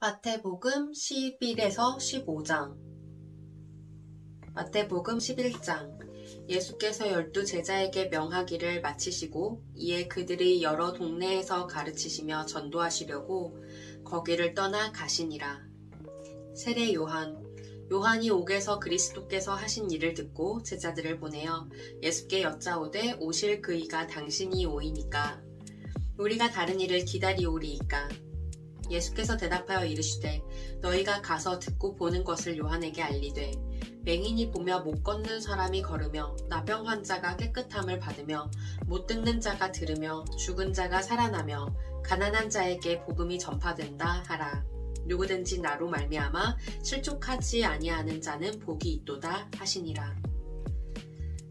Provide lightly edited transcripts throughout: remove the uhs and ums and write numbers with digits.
마태복음 11에서 15장. 마태복음 11장. 예수께서 12제자에게 명하기를 마치시고 이에 그들이 여러 동네에서 가르치시며 전도하시려고 거기를 떠나 가시니라. 세례 요한이 옥에서 그리스도께서 하신 일을 듣고 제자들을 보내어 예수께 여짜오되 오실 그이가 당신이 오이니까 우리가 다른 일을 기다리오리이까. 예수께서 대답하여 이르시되 너희가 가서 듣고 보는 것을 요한에게 알리되 맹인이 보며 못 걷는 사람이 걸으며 나병 환자가 깨끗함을 받으며 못 듣는 자가 들으며 죽은 자가 살아나며 가난한 자에게 복음이 전파된다 하라. 누구든지 나로 말미암아 실족하지 아니하는 자는 복이 있도다 하시니라.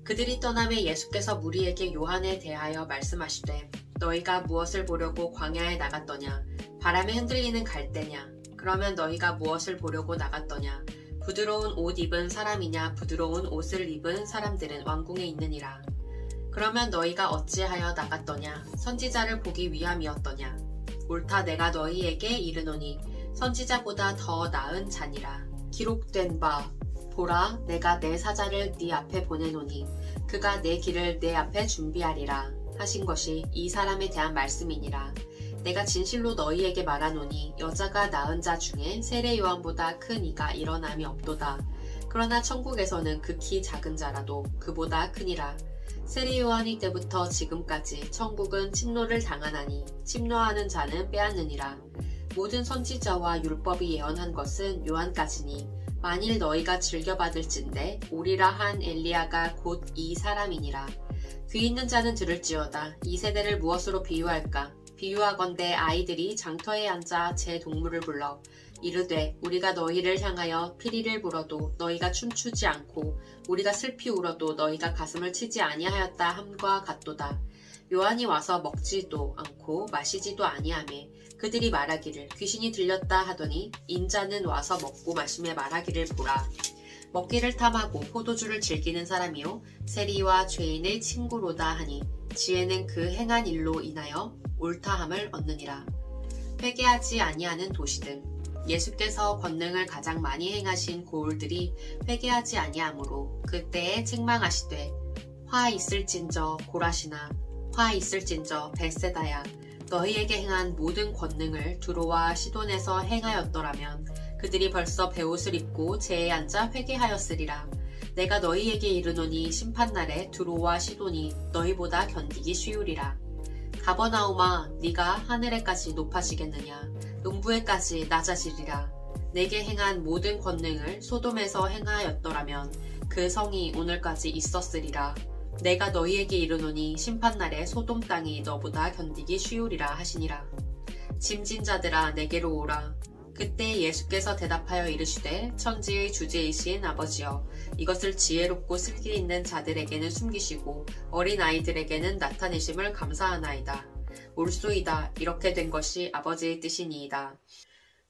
그들이 떠나매 예수께서 무리에게 요한에 대하여 말씀하시되 너희가 무엇을 보려고 광야에 나갔더냐? 바람에 흔들리는 갈대냐? 그러면 너희가 무엇을 보려고 나갔더냐? 부드러운 옷 입은 사람이냐? 부드러운 옷을 입은 사람들은 왕궁에 있느니라. 그러면 너희가 어찌하여 나갔더냐? 선지자를 보기 위함이었더냐? 옳다 내가 너희에게 이르노니 선지자보다 더 나은 자니라. 기록된 바 보라 내가 내 사자를 네 앞에 보내노니 그가 내 길을 내 앞에 준비하리라 하신 것이 이 사람에 대한 말씀이니라. 내가 진실로 너희에게 말하노니 여자가 낳은 자 중에 세례 요한보다 큰 이가 일어남이 없도다. 그러나 천국에서는 극히 작은 자라도 그보다 크니라. 세례 요한이 때부터 지금까지 천국은 침노를 당하나니 침노하는 자는 빼앗느니라. 모든 선지자와 율법이 예언한 것은 요한까지니 만일 너희가 즐겨받을진대 오리라 한 엘리야가 곧 이 사람이니라. 귀 있는 자는 들을지어다. 이 세대를 무엇으로 비유할까? 비유하건대 아이들이 장터에 앉아 제 동물을 불러 이르되 우리가 너희를 향하여 피리를 불어도 너희가 춤추지 않고 우리가 슬피 울어도 너희가 가슴을 치지 아니하였다 함과 같도다. 요한이 와서 먹지도 않고 마시지도 아니하매 그들이 말하기를 귀신이 들렸다 하더니 인자는 와서 먹고 마심에 말하기를 보라. 먹기를 탐하고 포도주를 즐기는 사람이요 세리와 죄인의 친구로다 하니 지혜는 그 행한 일로 인하여 옳다함을 얻느니라. 회개하지 아니하는 도시들. 예수께서 권능을 가장 많이 행하신 고을들이 회개하지 아니하므로 그때에 책망하시되 화 있을진저 고라시나 화 있을진저 벳세다야 너희에게 행한 모든 권능을 두로와 시돈에서 행하였더라면 그들이 벌써 베옷을 입고 제에 앉아 회개하였으리라. 내가 너희에게 이르노니 심판날에 두로와 시돈이 너희보다 견디기 쉬우리라. 가버나움아 네가 하늘에까지 높아지겠느냐? 음부에까지 낮아지리라. 내게 행한 모든 권능을 소돔에서 행하였더라면 그 성이 오늘까지 있었으리라. 내가 너희에게 이르노니 심판날에 소돔 땅이 너보다 견디기 쉬우리라 하시니라. 짐진 자들아 내게로 오라. 그때 예수께서 대답하여 이르시되 천지의 주제이신 아버지여 이것을 지혜롭고 슬기 있는 자들에게는 숨기시고 어린 아이들에게는 나타내심을 감사하나이다. 옳소이다. 이렇게 된 것이 아버지의 뜻이니이다.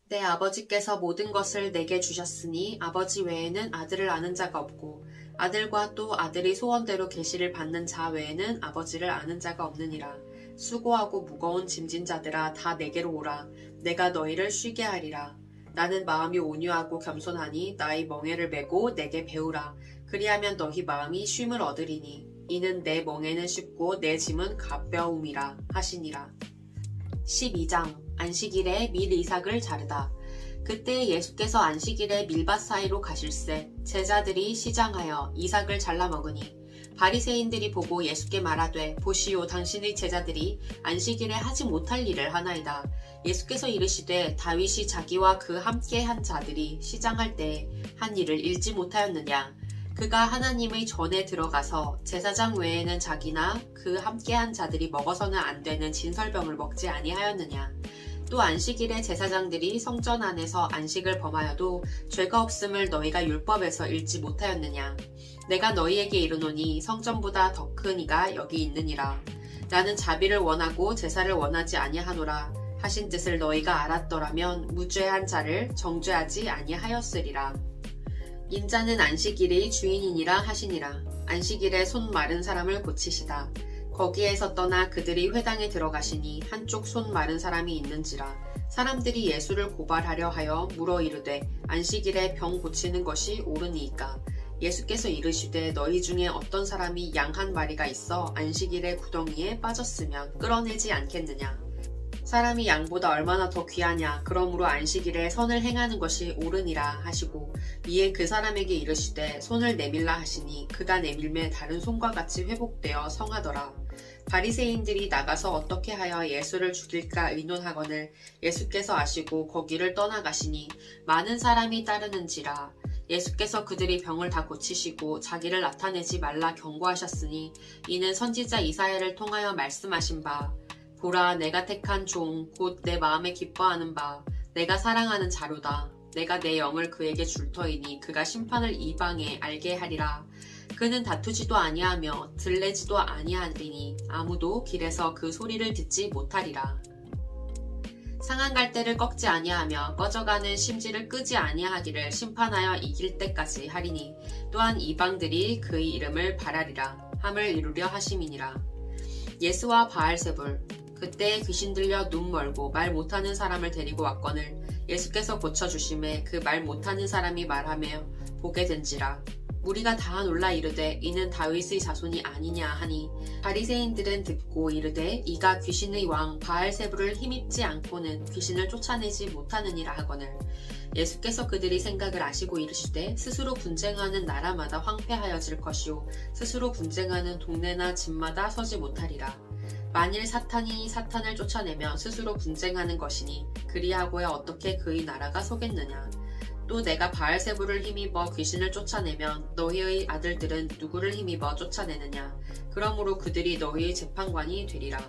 내 아버지께서 모든 것을 내게 주셨으니 아버지 외에는 아들을 아는 자가 없고 아들과 또 아들이 소원대로 계시를 받는 자 외에는 아버지를 아는 자가 없느니라. 수고하고 무거운 짐진 자들아 다 내게로 오라. 내가 너희를 쉬게 하리라. 나는 마음이 온유하고 겸손하니 나의 멍에를 메고 내게 배우라. 그리하면 너희 마음이 쉼을 얻으리니 이는 내 멍에는 쉽고 내 짐은 가벼움이라 하시니라. 12장. 안식일에 밀 이삭을 자르다. 그때 예수께서 안식일에 밀밭 사이로 가실새 제자들이 시장하여 이삭을 잘라 먹으니 바리새인들이 보고 예수께 말하되 보시오 당신의 제자들이 안식일에 하지 못할 일을 하나이다. 예수께서 이르시되 다윗이 자기와 그 함께 한 자들이 시장할 때에 한 일을 읽지 못하였느냐. 그가 하나님의 전에 들어가서 제사장 외에는 자기나 그 함께 한 자들이 먹어서는 안 되는 진설병을 먹지 아니하였느냐. 또 안식일에 제사장들이 성전 안에서 안식을 범하여도 죄가 없음을 너희가 율법에서 읽지 못하였느냐. 내가 너희에게 이르노니 성전보다 더 큰 이가 여기 있느니라. 나는 자비를 원하고 제사를 원하지 아니하노라 하신 뜻을 너희가 알았더라면 무죄한 자를 정죄하지 아니하였으리라. 인자는 안식일의 주인이니라 하시니라. 안식일에 손 마른 사람을 고치시다. 거기에서 떠나 그들이 회당에 들어가시니 한쪽 손 마른 사람이 있는지라 사람들이 예수를 고발하려 하여 물어 이르되 안식일에 병 고치는 것이 옳으니이까. 예수께서 이르시되 너희 중에 어떤 사람이 양 한 마리가 있어 안식일에 구덩이에 빠졌으면 끌어내지 않겠느냐. 사람이 양보다 얼마나 더 귀하냐. 그러므로 안식일에 선을 행하는 것이 옳으니라 하시고 이에 그 사람에게 이르시되 손을 내밀라 하시니 그가 내밀매 다른 손과 같이 회복되어 성하더라. 바리새인들이 나가서 어떻게 하여 예수를 죽일까 의논하거늘 예수께서 아시고 거기를 떠나가시니 많은 사람이 따르는지라. 예수께서 그들이 병을 다 고치시고 자기를 나타내지 말라 경고하셨으니 이는 선지자 이사야를 통하여 말씀하신 바 보라 내가 택한 종 곧 내 마음에 기뻐하는 바 내가 사랑하는 자로다. 내가 내 영을 그에게 줄 터이니 그가 심판을 이방에 알게 하리라. 그는 다투지도 아니하며 들레지도 아니하리니 아무도 길에서 그 소리를 듣지 못하리라. 상한 갈대를 꺾지 아니하며 꺼져가는 심지를 끄지 아니하기를 심판하여 이길 때까지 하리니 또한 이방들이 그의 이름을 바라리라 함을 이루려 하심이니라. 예수와 바알세불. 그때 귀신 들려 눈 멀고 말 못하는 사람을 데리고 왔거늘 예수께서 고쳐주심에 그 말 못하는 사람이 말하며 보게 된지라. 무리가 다 놀라 이르되 이는 다윗의 자손이 아니냐 하니 바리새인들은 듣고 이르되 이가 귀신의 왕 바알세불을 힘입지 않고는 귀신을 쫓아내지 못하느니라 하거늘 예수께서 그들이 생각을 아시고 이르시되 스스로 분쟁하는 나라마다 황폐하여질 것이요 스스로 분쟁하는 동네나 집마다 서지 못하리라. 만일 사탄이 사탄을 쫓아내면 스스로 분쟁하는 것이니 그리하고야 어떻게 그의 나라가 서겠느냐. 또 내가 바알세불을 힘입어 귀신을 쫓아내면 너희의 아들들은 누구를 힘입어 쫓아내느냐. 그러므로 그들이 너희의 재판관이 되리라.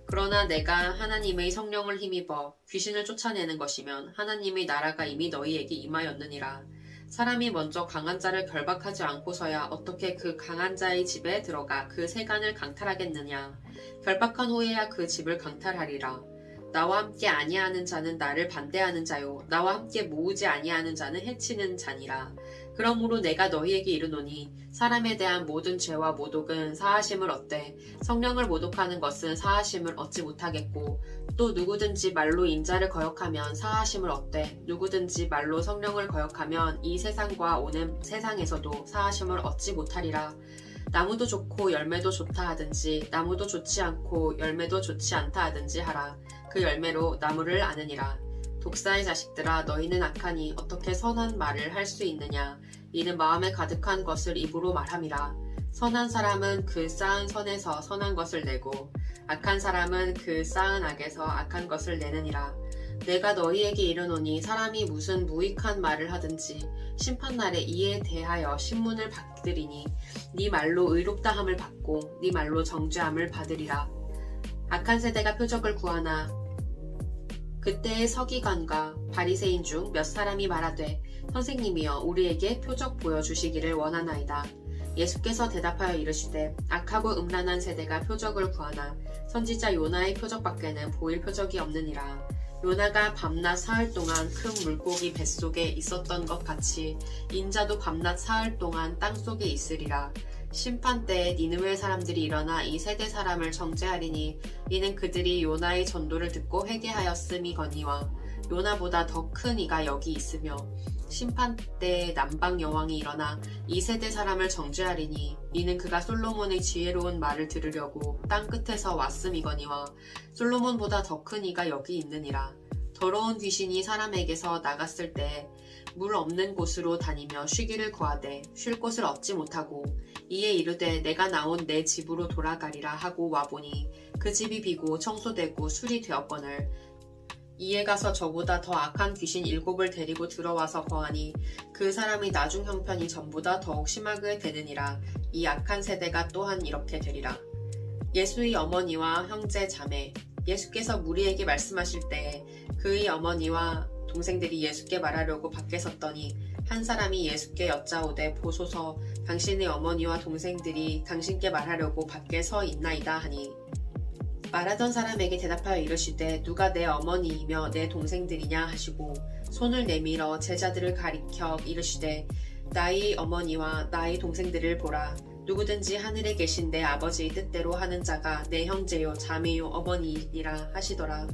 그러나 내가 하나님의 성령을 힘입어 귀신을 쫓아내는 것이면 하나님의 나라가 이미 너희에게 임하였느니라. 사람이 먼저 강한 자를 결박하지 않고서야 어떻게 그 강한 자의 집에 들어가 그 세간을 강탈하겠느냐. 결박한 후에야 그 집을 강탈하리라. 나와 함께 아니하는 자는 나를 반대하는 자요 나와 함께 모으지 아니하는 자는 해치는 자니라. 그러므로 내가 너희에게 이르노니 사람에 대한 모든 죄와 모독은 사하심을 얻되 성령을 모독하는 것은 사하심을 얻지 못하겠고 또 누구든지 말로 인자를 거역하면 사하심을 얻되 누구든지 말로 성령을 거역하면 이 세상과 오는 세상에서도 사하심을 얻지 못하리라. 나무도 좋고 열매도 좋다 하든지 나무도 좋지 않고 열매도 좋지 않다 하든지 하라. 그 열매로 나무를 아느니라. 독사의 자식들아 너희는 악하니 어떻게 선한 말을 할 수 있느냐. 이는 마음에 가득한 것을 입으로 말함이라. 선한 사람은 그 쌓은 선에서 선한 것을 내고 악한 사람은 그 쌓은 악에서 악한 것을 내느니라. 내가 너희에게 이르노니 사람이 무슨 무익한 말을 하든지 심판날에 이에 대하여 신문을 받으리니 네 말로 의롭다함을 받고 네 말로 정죄함을 받으리라. 악한 세대가 표적을 구하나 그때의 서기관과 바리새인 중 몇 사람이 말하되 선생님이여 우리에게 표적 보여주시기를 원하나이다. 예수께서 대답하여 이르시되 악하고 음란한 세대가 표적을 구하나 선지자 요나의 표적밖에는 보일 표적이 없느니라. 요나가 밤낮 사흘 동안 큰 물고기 뱃속에 있었던 것 같이 인자도 밤낮 사흘 동안 땅속에 있으리라. 심판때에 니느웨 사람들이 일어나 이 세대 사람을 정죄하리니 이는 그들이 요나의 전도를 듣고 회개하였음이거니와 요나보다 더 큰 이가 여기 있으며 심판때에 남방 여왕이 일어나 이 세대 사람을 정죄하리니 이는 그가 솔로몬의 지혜로운 말을 들으려고 땅 끝에서 왔음이거니와 솔로몬보다 더 큰 이가 여기 있느니라. 더러운 귀신이 사람에게서 나갔을 때 물 없는 곳으로 다니며 쉬기를 구하되 쉴 곳을 얻지 못하고 이에 이르되 내가 나온 내 집으로 돌아가리라 하고 와보니 그 집이 비고 청소되고 술이 되었거늘 이에 가서 저보다 더 악한 귀신 7을 데리고 들어와서 거하니 그 사람의 나중 형편이 전보다 더욱 심하게 되느니라. 이 악한 세대가 또한 이렇게 되리라. 예수의 어머니와 형제 자매. 예수께서 무리에게 말씀하실 때에 그의 어머니와 동생들이 예수께 말하려고 밖에 섰더니 한 사람이 예수께 여짜오되 보소서 당신의 어머니와 동생들이 당신께 말하려고 밖에 서 있나이다 하니 말하던 사람에게 대답하여 이르시되 누가 내 어머니이며 내 동생들이냐 하시고 손을 내밀어 제자들을 가리켜 이르시되 나의 어머니와 나의 동생들을 보라. 누구든지 하늘에 계신 내 아버지의 뜻대로 하는 자가 내 형제요 자매요 어머니이니라 하시더라.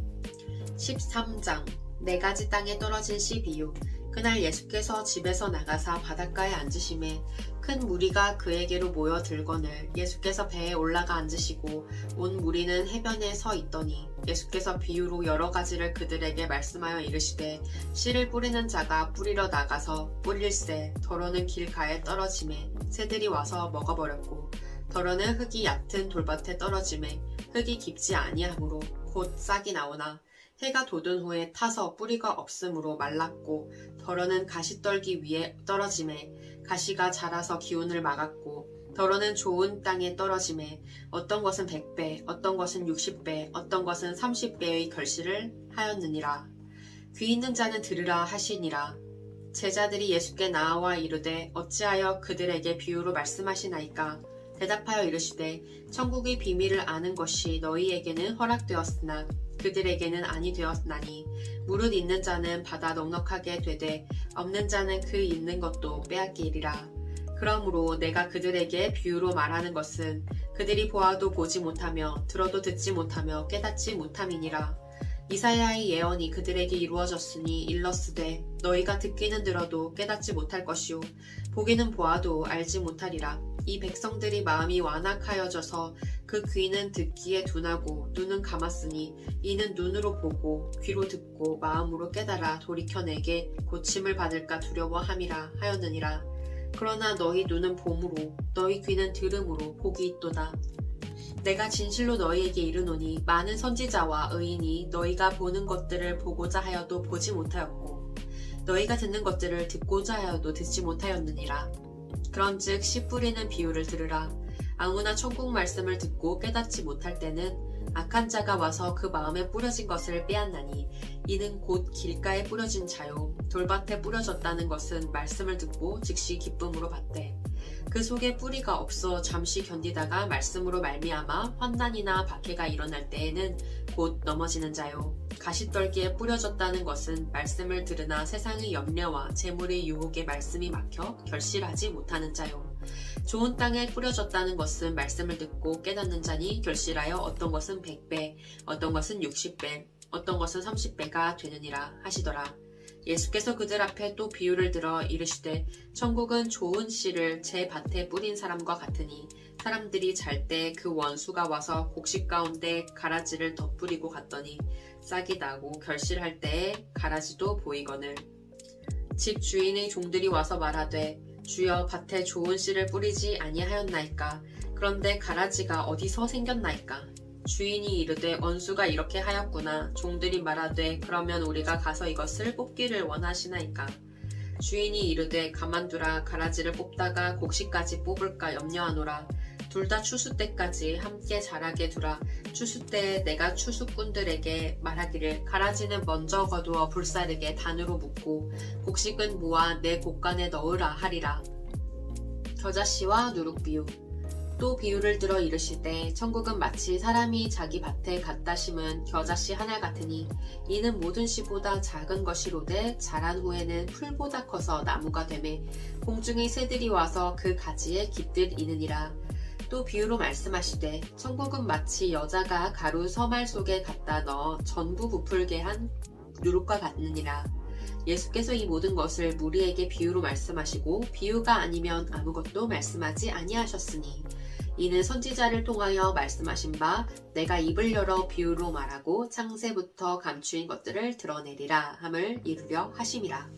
13장 네 가지 땅에 떨어진 씨 비유. 그날 예수께서 집에서 나가사 바닷가에 앉으심에 큰 무리가 그에게로 모여 들거늘 예수께서 배에 올라가 앉으시고 온 무리는 해변에 서 있더니 예수께서 비유로 여러 가지를 그들에게 말씀하여 이르시되 씨를 뿌리는 자가 뿌리러 나가서 뿌릴새 더러는 길가에 떨어지매 새들이 와서 먹어버렸고 더러는 흙이 얕은 돌밭에 떨어지매 흙이 깊지 아니하므로 곧 싹이 나오나 해가 돋은 후에 타서 뿌리가 없으므로 말랐고 더러는 가시떨기 위에 떨어지매 가시가 자라서 기운을 막았고 더러는 좋은 땅에 떨어지매 어떤 것은 100배 어떤 것은 60배 어떤 것은 30배의 결실을 하였느니라. 귀 있는 자는 들으라 하시니라. 제자들이 예수께 나와 이르되 어찌하여 그들에게 비유로 말씀하시나이까. 대답하여 이르시되 천국의 비밀을 아는 것이 너희에게는 허락되었으나 그들에게는 아니 되었나니 무릇 있는 자는 받아 넉넉하게 되되 없는 자는 그 있는 것도 빼앗기리라. 그러므로 내가 그들에게 비유로 말하는 것은 그들이 보아도 보지 못하며 들어도 듣지 못하며 깨닫지 못함이니라. 이사야의 예언이 그들에게 이루어졌으니 일렀으되 너희가 듣기는 들어도 깨닫지 못할 것이요 보기는 보아도 알지 못하리라. 이 백성들이 마음이 완악하여져서 그 귀는 듣기에 둔하고 눈은 감았으니 이는 눈으로 보고 귀로 듣고 마음으로 깨달아 돌이켜 내게 고침을 받을까 두려워함이라 하였느니라. 그러나 너희 눈은 봄으로 너희 귀는 들음으로 복이 있도다. 내가 진실로 너희에게 이르노니 많은 선지자와 의인이 너희가 보는 것들을 보고자 하여도 보지 못하였고 너희가 듣는 것들을 듣고자 하여도 듣지 못하였느니라. 그런즉 씨 뿌리는 비유를 들으라. 아무나 천국 말씀을 듣고 깨닫지 못할 때는 악한 자가 와서 그 마음에 뿌려진 것을 빼앗나니 이는 곧 길가에 뿌려진 자요 돌밭에 뿌려졌다는 것은 말씀을 듣고 즉시 기쁨으로 받되 그 속에 뿌리가 없어 잠시 견디다가 말씀으로 말미암아 환난이나 박해가 일어날 때에는 곧 넘어지는 자요 가시떨기에 뿌려졌다는 것은 말씀을 들으나 세상의 염려와 재물의 유혹에 말씀이 막혀 결실하지 못하는 자요 좋은 땅에 뿌려졌다는 것은 말씀을 듣고 깨닫는 자니 결실하여 어떤 것은 100배 어떤 것은 60배 어떤 것은 30배가 되느니라 하시더라. 예수께서 그들 앞에 또 비유를 들어 이르시되 천국은 좋은 씨를 제 밭에 뿌린 사람과 같으니 사람들이 잘 때 그 원수가 와서 곡식 가운데 가라지를 덧뿌리고 갔더니 싹이 나고 결실할 때에 가라지도 보이거늘 집 주인의 종들이 와서 말하되 주여 밭에 좋은 씨를 뿌리지 아니하였나이까. 그런데 가라지가 어디서 생겼나이까. 주인이 이르되 원수가 이렇게 하였구나. 종들이 말하되 그러면 우리가 가서 이것을 뽑기를 원하시나이까. 주인이 이르되 가만두라. 가라지를 뽑다가 곡식까지 뽑을까 염려하노라. 둘 다 추수 때까지 함께 자라게 두라. 추수 때에 내가 추수꾼들에게 말하기를 가라지는 먼저 거두어 불사르게 단으로 묶고 곡식은 모아 내 곡간에 넣으라 하리라. 겨자씨와 누룩비유. 또 비유를 들어 이르시되 천국은 마치 사람이 자기 밭에 갖다 심은 겨자씨 하나 같으니 이는 모든 씨보다 작은 것이로되 자란 후에는 풀보다 커서 나무가 되매 공중의 새들이 와서 그 가지에 깃들 이느니라. 또 비유로 말씀하시되 천국은 마치 여자가 가루 서말 속에 갖다 넣어 전부 부풀게 한 누룩과 같느니라. 예수께서 이 모든 것을 무리에게 비유로 말씀하시고 비유가 아니면 아무것도 말씀하지 아니하셨으니 이는 선지자를 통하여 말씀하신 바 내가 입을 열어 비유로 말하고 창세부터 감추인 것들을 드러내리라 함을 이루려 하심이라.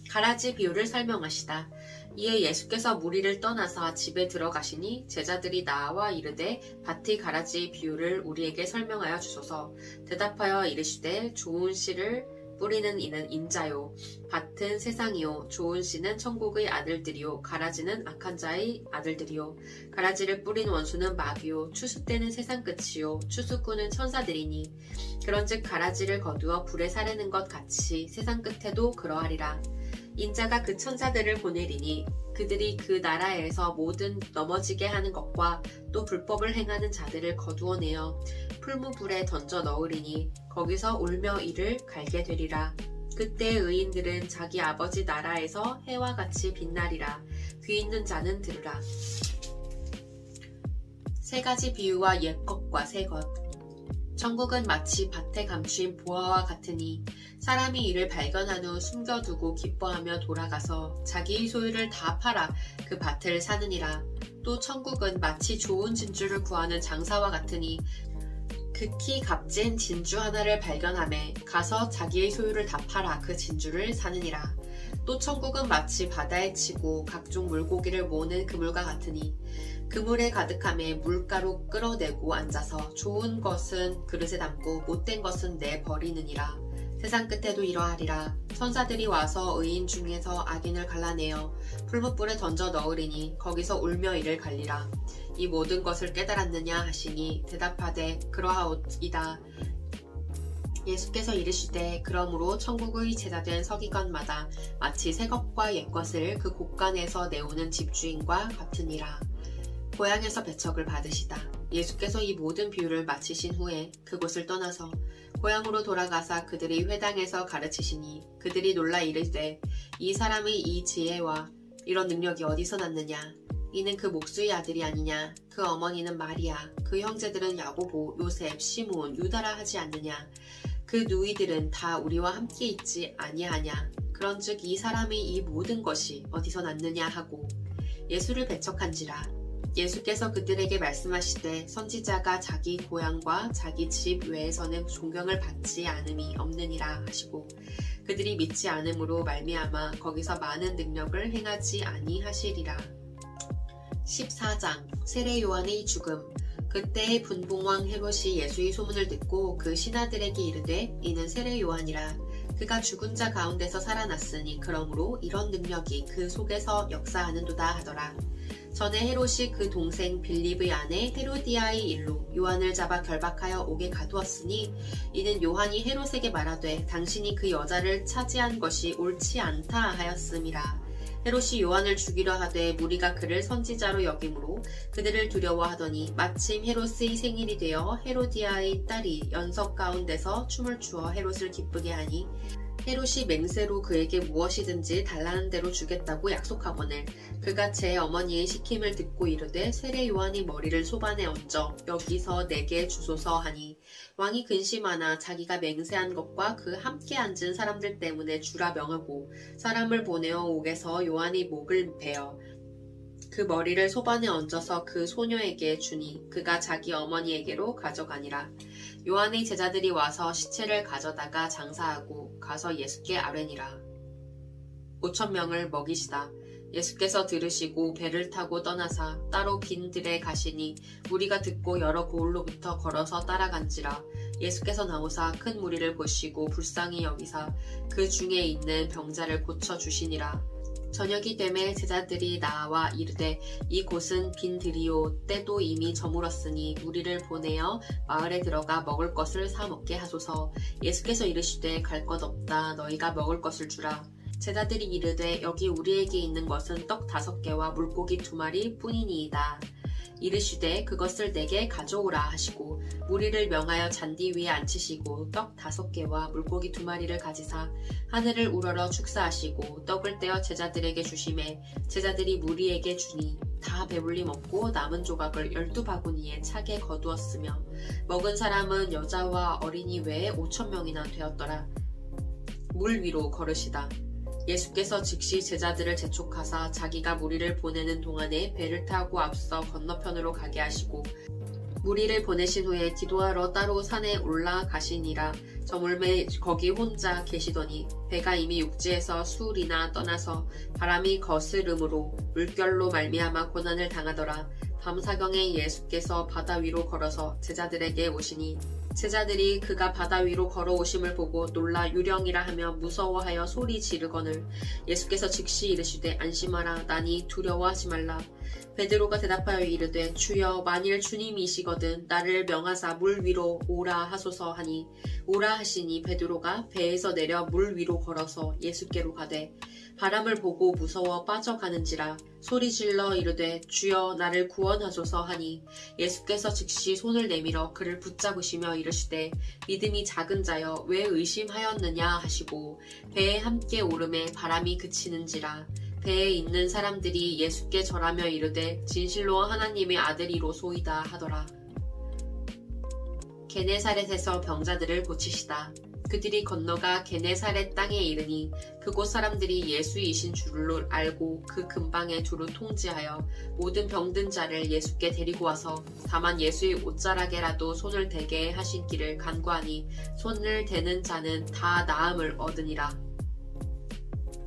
가라지 비유를 설명하시다. 이에 예수께서 무리를 떠나서 집에 들어가시니 제자들이 나와 이르되 밭의 가라지 비유를 우리에게 설명하여 주소서. 대답하여 이르시되 좋은 씨를 뿌리는 이는 인자요 밭은 세상이요 좋은 씨는 천국의 아들들이요 가라지는 악한 자의 아들들이요 가라지를 뿌린 원수는 마귀요 추수 때는 세상 끝이요 추수꾼은 천사들이니 그런즉 가라지를 거두어 불에 사르는 것 같이 세상 끝에도 그러하리라. 인자가 그 천사들을 보내리니 그들이 그 나라에서 모든 넘어지게 하는 것과 또 불법을 행하는 자들을 거두어내어 풀무불에 던져 넣으리니 거기서 울며 이를 갈게 되리라. 그때 의인들은 자기 아버지 나라에서 해와 같이 빛나리라. 귀 있는 자는 들으라. 세 가지 비유와 옛것과 새것. 천국은 마치 밭에 감추인 보화와 같으니 사람이 이를 발견한 후 숨겨두고 기뻐하며 돌아가서 자기의 소유를 다 팔아 그 밭을 사느니라. 또 천국은 마치 좋은 진주를 구하는 장사와 같으니 극히 값진 진주 하나를 발견하매 가서 자기의 소유를 다 팔아 그 진주를 사느니라. 또 천국은 마치 바다에 치고 각종 물고기를 모으는 그물과 같으니 그물에 가득함에 물가로 끌어내고 앉아서 좋은 것은 그릇에 담고 못된 것은 내버리느니라. 세상 끝에도 이러하리라. 천사들이 와서 의인 중에서 악인을 갈라내어 풀무불에 던져 넣으리니 거기서 울며 이를 갈리라. 이 모든 것을 깨달았느냐 하시니 대답하되 그러하오이다. 예수께서 이르시되 그러므로 천국의 제자된 서기관마다 마치 새 것과 옛 것을 그 곳간에서 내오는 집주인과 같으니라. 고향에서 배척을 받으시다. 예수께서 이 모든 비유를 마치신 후에 그곳을 떠나서 고향으로 돌아가사 그들이 회당에서 가르치시니 그들이 놀라 이르되 이 사람의 이 지혜와 이런 능력이 어디서 났느냐. 이는 그 목수의 아들이 아니냐. 그 어머니는 마리아, 그 형제들은 야고보, 요셉, 시몬, 유다라 하지 않느냐. 그 누이들은 다 우리와 함께 있지 아니하냐. 그런즉 이 사람의 이 모든 것이 어디서 났느냐 하고 예수를 배척한지라. 예수께서 그들에게 말씀하시되 선지자가 자기 고향과 자기 집 외에서는 존경을 받지 않음이 없느니라 하시고 그들이 믿지 않음으로 말미암아 거기서 많은 능력을 행하지 아니하시리라. 14장 세례 요한의 죽음. 그때의 분봉왕 헤롯이 예수의 소문을 듣고 그 신하들에게 이르되 이는 세례 요한이라. 그가 죽은 자 가운데서 살아났으니 그러므로 이런 능력이 그 속에서 역사하는도다 하더라. 전에 헤롯이 그 동생 빌립의 아내 헤로디아의 일로 요한을 잡아 결박하여 옥에 가두었으니 이는 요한이 헤롯에게 말하되 당신이 그 여자를 차지한 것이 옳지 않다 하였음이라. 헤롯이 요한을 죽이려 하되 무리가 그를 선지자로 여김으로 그들을 두려워하더니 마침 헤롯의 생일이 되어 헤로디아의 딸이 연석 가운데서 춤을 추어 헤롯을 기쁘게 하니 헤롯이 맹세로 그에게 무엇이든지 달라는 대로 주겠다고 약속하거늘 그가 제 어머니의 시킴을 듣고 이르되 세례 요한이 머리를 소반에 얹어 여기서 내게 주소서 하니 왕이 근심하나 자기가 맹세한 것과 그 함께 앉은 사람들 때문에 주라 명하고 사람을 보내어 옥에서 요한의 목을 베어 그 머리를 소반에 얹어서 그 소녀에게 주니 그가 자기 어머니에게로 가져가니라. 요한의 제자들이 와서 시체를 가져다가 장사하고 가서 예수께 아뢰니라. 5,000명을 먹이시다. 예수께서 들으시고 배를 타고 떠나사 따로 빈 들에 가시니 무리가 듣고 여러 고을로부터 걸어서 따라간지라. 예수께서 나오사 큰 무리를 보시고 불쌍히 여기사 그 중에 있는 병자를 고쳐주시니라. 저녁이 되매 제자들이 나와 이르되 이곳은 빈 들이요 때도 이미 저물었으니 무리를 보내어 마을에 들어가 먹을 것을 사 먹게 하소서. 예수께서 이르시되 갈 것 없다. 너희가 먹을 것을 주라. 제자들이 이르되 여기 우리에게 있는 것은 떡 5개와 물고기 2마리 뿐이니이다. 이르시되 그것을 내게 가져오라 하시고 무리를 명하여 잔디 위에 앉히시고 떡 5개와 물고기 2마리를 가지사 하늘을 우러러 축사하시고 떡을 떼어 제자들에게 주시매 되자들이 무리에게 주니 다 배불리 먹고 남은 조각을 12바구니에 차게 거두었으며 먹은 사람은 여자와 어린이 외에 5,000명이나 되었더라. 물 위로 걸으시다. 예수께서 즉시 제자들을 재촉하사 자기가 무리를 보내는 동안에 배를 타고 앞서 건너편으로 가게 하시고 무리를 보내신 후에 기도하러 따로 산에 올라가시니라. 저물매 거기 혼자 계시더니 배가 이미 육지에서 수울이나 떠나서 바람이 거스름으로 물결로 말미암아 고난을 당하더라. 밤사경에 예수께서 바다 위로 걸어서 제자들에게 오시니 제자들이 그가 바다 위로 걸어오심을 보고 놀라 유령이라 하며 무서워하여 소리 지르거늘 예수께서 즉시 이르시되 안심하라. 나니 두려워하지 말라. 베드로가 대답하여 이르되 주여 만일 주님이시거든 나를 명하사 물 위로 오라 하소서 하니 오라 하시니 베드로가 배에서 내려 물 위로 걸어서 예수께로 가되 바람을 보고 무서워 빠져가는지라 소리질러 이르되 주여 나를 구원하소서 하니 예수께서 즉시 손을 내밀어 그를 붙잡으시며 이르시되 믿음이 작은 자여 왜 의심하였느냐 하시고 배에 함께 오름에 바람이 그치는지라. 배에 있는 사람들이 예수께 절하며 이르되 진실로 하나님의 아들이로소이다 하더라. 게네사렛에서 병자들을 고치시다. 그들이 건너가 게네사렛 땅에 이르니 그곳 사람들이 예수이신 줄로 알고 그 근방에 두루 통지하여 모든 병든 자를 예수께 데리고 와서 다만 예수의 옷자락에라도 손을 대게 하신기를 간구하니 손을 대는 자는 다 나음을 얻으니라.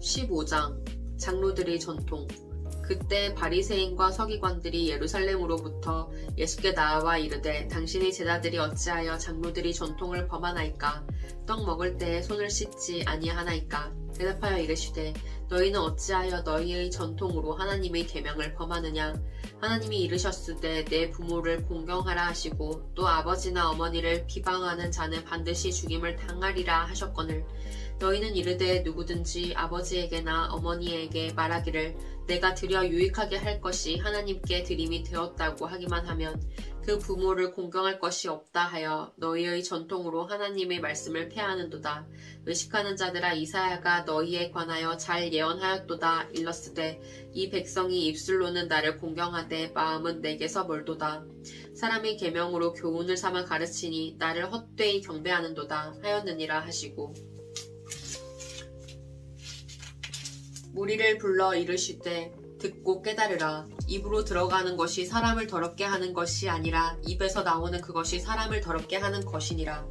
15장 장로들의 전통. 그때 바리새인과 서기관들이 예루살렘으로부터 예수께 나와 이르되 당신의 제자들이 어찌하여 장로들이 전통을 범하나이까? 떡 먹을 때에 손을 씻지 아니하나이까? 대답하여 이르시되 너희는 어찌하여 너희의 전통으로 하나님의 계명을 범하느냐? 하나님이 이르셨으되 내 부모를 공경하라 하시고 또 아버지나 어머니를 비방하는 자는 반드시 죽임을 당하리라 하셨거늘 너희는 이르되 누구든지 아버지에게나 어머니에게 말하기를 내가 드려 유익하게 할 것이 하나님께 드림이 되었다고 하기만 하면 그 부모를 공경할 것이 없다 하여 너희의 전통으로 하나님의 말씀을 폐하는도다. 의식하는 자들아 이사야가 너희에 관하여 잘 예언하였도다. 일렀으되 이 백성이 입술로는 나를 공경하되 마음은 내게서 멀도다. 사람의 계명으로 교훈을 삼아 가르치니 나를 헛되이 경배하는도다 하였느니라 하시고 무리를 불러 이르시되 듣고 깨달으라. 입으로 들어가는 것이 사람을 더럽게 하는 것이 아니라 입에서 나오는 그것이 사람을 더럽게 하는 것이니라.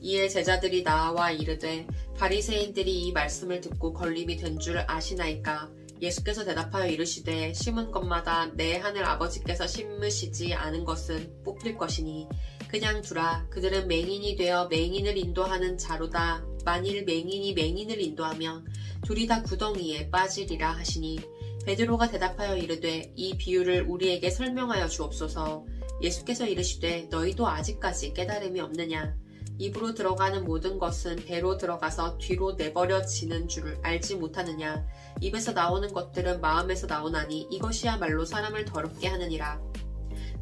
이에 제자들이 나와 이르되 바리새인들이 이 말씀을 듣고 걸림이 된 줄 아시나이까? 예수께서 대답하여 이르시되 심은 것마다 내 하늘 아버지께서 심으시지 않은 것은 뽑힐 것이니 그냥 두라. 그들은 맹인이 되어 맹인을 인도하는 자로다. 만일 맹인이 맹인을 인도하면 둘이 다 구덩이에 빠지리라 하시니 베드로가 대답하여 이르되 이 비유를 우리에게 설명하여 주옵소서. 예수께서 이르시되 너희도 아직까지 깨달음이 없느냐? 입으로 들어가는 모든 것은 배로 들어가서 뒤로 내버려지는 줄 알지 못하느냐? 입에서 나오는 것들은 마음에서 나오나니 이것이야말로 사람을 더럽게 하느니라.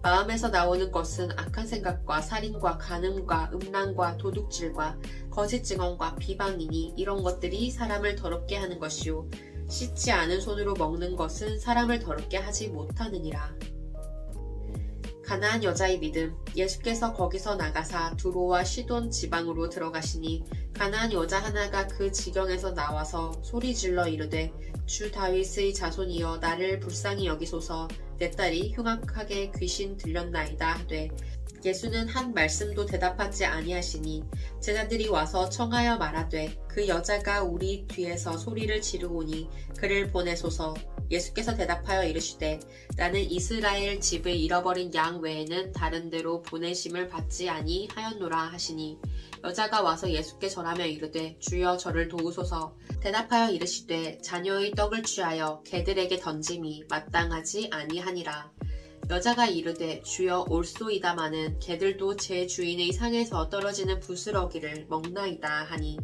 마음에서 나오는 것은 악한 생각과 살인과 간음과 음란과 도둑질과 거짓 증언과 비방이니 이런 것들이 사람을 더럽게 하는 것이요 씻지 않은 손으로 먹는 것은 사람을 더럽게 하지 못하느니라. 가나안 여자의 믿음. 예수께서 거기서 나가사 두로와 시돈 지방으로 들어가시니 가나안 여자 하나가 그 지경에서 나와서 소리질러 이르되 주 다윗의 자손이여 나를 불쌍히 여기소서. 내 딸이 흉악하게 귀신 들렸나이다 하되 예수는 한 말씀도 대답하지 아니하시니 제자들이 와서 청하여 말하되 그 여자가 우리 뒤에서 소리를 지르오니 그를 보내소서. 예수께서 대답하여 이르시되 나는 이스라엘 집을 잃어버린 양 외에는 다른 데로 보내심을 받지 아니하였노라 하시니 여자가 와서 예수께 절하며 이르되 주여 저를 도우소서. 대답하여 이르시되 자녀의 떡을 취하여 개들에게 던짐이 마땅하지 아니하니라. 여자가 이르되 주여 올소이다마는 개들도 제 주인의 상에서 떨어지는 부스러기를 먹나이다 하니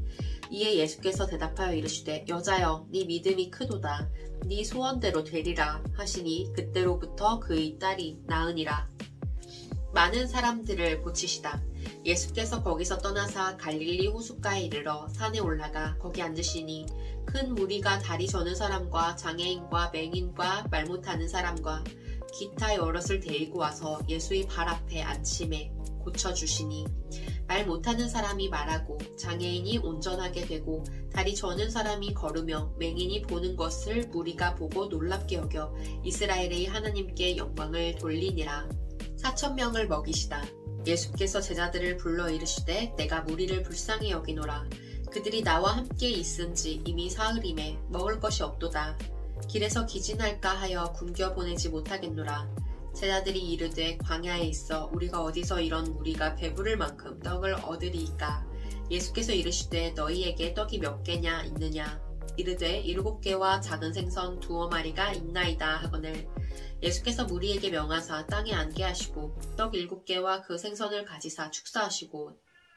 이에 예수께서 대답하여 이르시되 여자여 네 믿음이 크도다. 네 소원대로 되리라 하시니 그때로부터 그의 딸이 나으니라. 많은 사람들을 고치시다. 예수께서 거기서 떠나사 갈릴리 호숫가에 이르러 산에 올라가 거기 앉으시니 큰 무리가 다리 저는 사람과 장애인과 맹인과 말 못하는 사람과 기타 여럿을 데리고 와서 예수의 발 앞에 앉힘에 고쳐주시니 말 못하는 사람이 말하고 장애인이 온전하게 되고 다리 저는 사람이 걸으며 맹인이 보는 것을 무리가 보고 놀랍게 여겨 이스라엘의 하나님께 영광을 돌리니라. 4,000명을 먹이시다. 예수께서 제자들을 불러 이르시되 내가 무리를 불쌍히 여기노라. 그들이 나와 함께 있은지 이미 사흘임에 먹을 것이 없도다. 길에서 기진할까 하여 굶겨 보내지 못하겠노라. 제자들이 이르되 광야에 있어 우리가 어디서 이런 무리가 배부를 만큼 떡을 얻으리이까. 예수께서 이르시되 너희에게 떡이 몇 개냐 있느냐. 이르되 7개와 작은 생선 2마리가 있나이다 하거늘 예수께서 무리에게 명하사 땅에 앉게 하시고 떡 7개와 그 생선을 가지사 축사하시고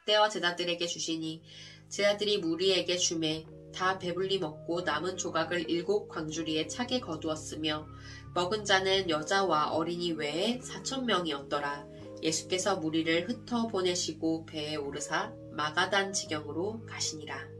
떼어 제자들에게 주시니 제자들이 무리에게 주매 다 배불리 먹고 남은 조각을 7 광주리에 차게 거두었으며 먹은 자는 여자와 어린이 외에 4,000명이었더라. 예수께서 무리를 흩어 보내시고 배에 오르사 마가단 지경으로 가시니라.